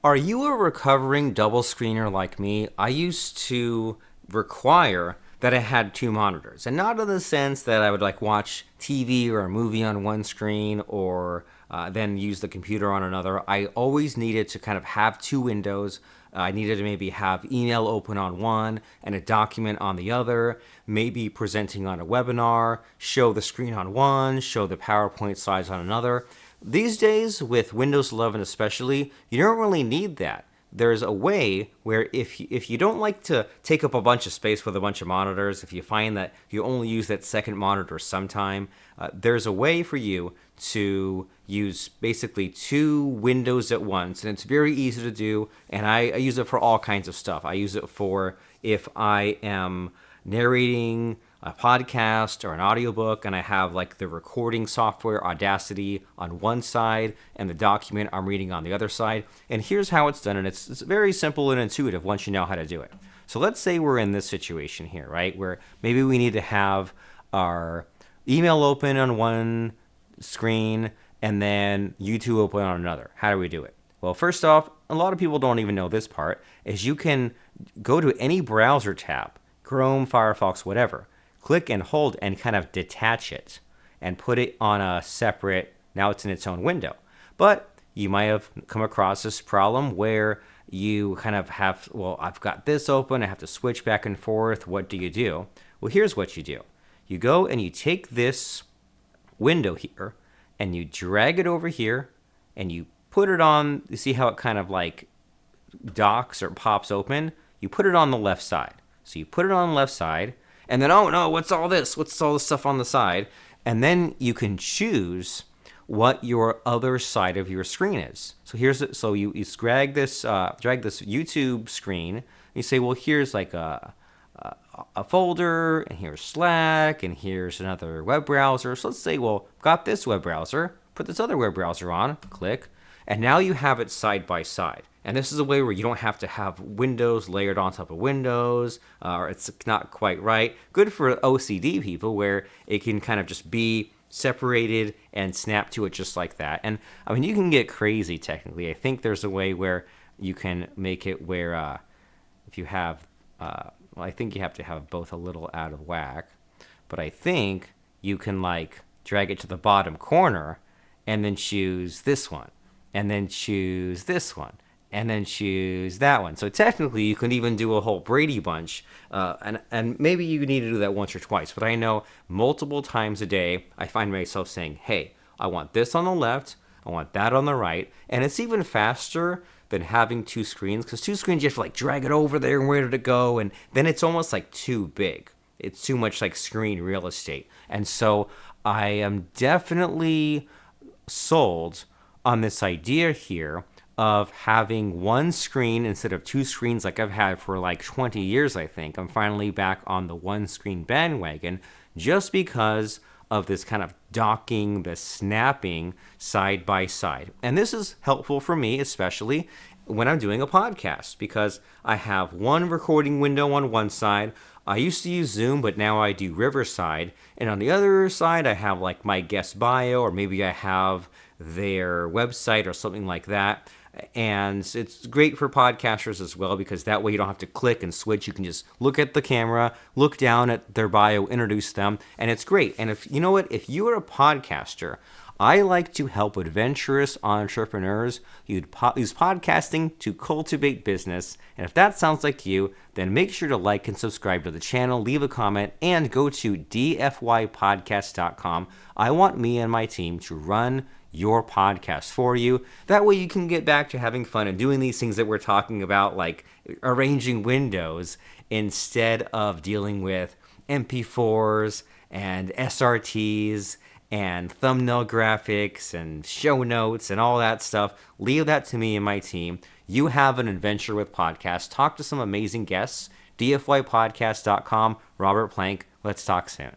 Are you a recovering double screener like me? I used to require that I had two monitors, and not in the sense that I would like watch TV or a movie on one screen or then use the computer on another. I always needed to kind of have two windows. I needed to maybe have email open on one and a document on the other, maybe presenting on a webinar, show the screen on one, show the PowerPoint slides on another. These days, with Windows 11 especially, you don't really need that. There's a way where if you don't like to take up a bunch of space with a bunch of monitors, if you find that you only use that second monitor sometime, there's a way for you to use basically two windows at once, and it's very easy to do, and I use it for all kinds of stuff. I use it for if I am narrating a podcast or an audiobook and I have like the recording software Audacity on one side and the document I'm reading on the other side. And here's how it's done, and it's very simple and intuitive once you know how to do it. So let's say we're in this situation here, right, where maybe we need to have our email open on one screen and then YouTube open on another. How do we do it? Well, first off, a lot of people don't even know this part, is you can go to any browser tab, Chrome, Firefox, whatever, click and hold and kind of detach it and put it on a separate, now it's in its own window. But you might have come across this problem where you kind of have, well, I've got this open, I have to switch back and forth. What do you do? Well, here's what you do. You go and you take this window here and you drag it over here and you put it on, you see how it kind of like docks or pops open? You put it on the left side. So you put it on the left side, and then, oh no, what's all this? What's all this stuff on the side? And then you can choose what your other side of your screen is. So you drag this YouTube screen. And you say, well, here's like a folder, and here's Slack, and here's another web browser. So let's say, well, got this web browser, put this other web browser on, click, and now you have it side by side. And this is a way where you don't have to have windows layered on top of windows, or it's not quite right. Good for OCD people where it can kind of just be separated and snap to it just like that. And I mean, you can get crazy technically. I think there's a way where you can make it where if you have, well, I think you have to have both a little out of whack, but I think you can like drag it to the bottom corner and then choose this one, and then choose this one, and then choose that one. So technically, you can even do a whole Brady Bunch, and maybe you need to do that once or twice. But I know multiple times a day, I find myself saying, hey, I want this on the left, I want that on the right, and it's even faster than having two screens, because two screens, you have to like drag it over there and where did it go, and then it's almost like too big. It's too much like screen real estate. And so I am definitely sold on this idea here of having one screen instead of two screens like I've had for like 20 years, I think. I'm finally back on the one screen bandwagon just because of this kind of docking, the snapping side by side. And this is helpful for me, especially when I'm doing a podcast, because I have one recording window on one side. I used to use Zoom, but now I do Riverside. And on the other side, I have like my guest bio, or maybe I have their website or something like that. And it's great for podcasters as well, because that way you don't have to click and switch. You can just look at the camera, look down at their bio, introduce them, and it's great. And if you know what, if you are a podcaster, I like to help adventurous entrepreneurs use podcasting to cultivate business. And if that sounds like you, then make sure to like and subscribe to the channel, leave a comment, and go to dfypodcast.com. I want me and my team to run your podcast for you. That way you can get back to having fun and doing these things that we're talking about, like arranging windows, instead of dealing with MP4s and SRTs and thumbnail graphics and show notes and all that stuff. Leave that to me and my team. You have an adventure with podcasts. Talk to some amazing guests. dfypodcast.com. Robert Plank. Let's talk soon.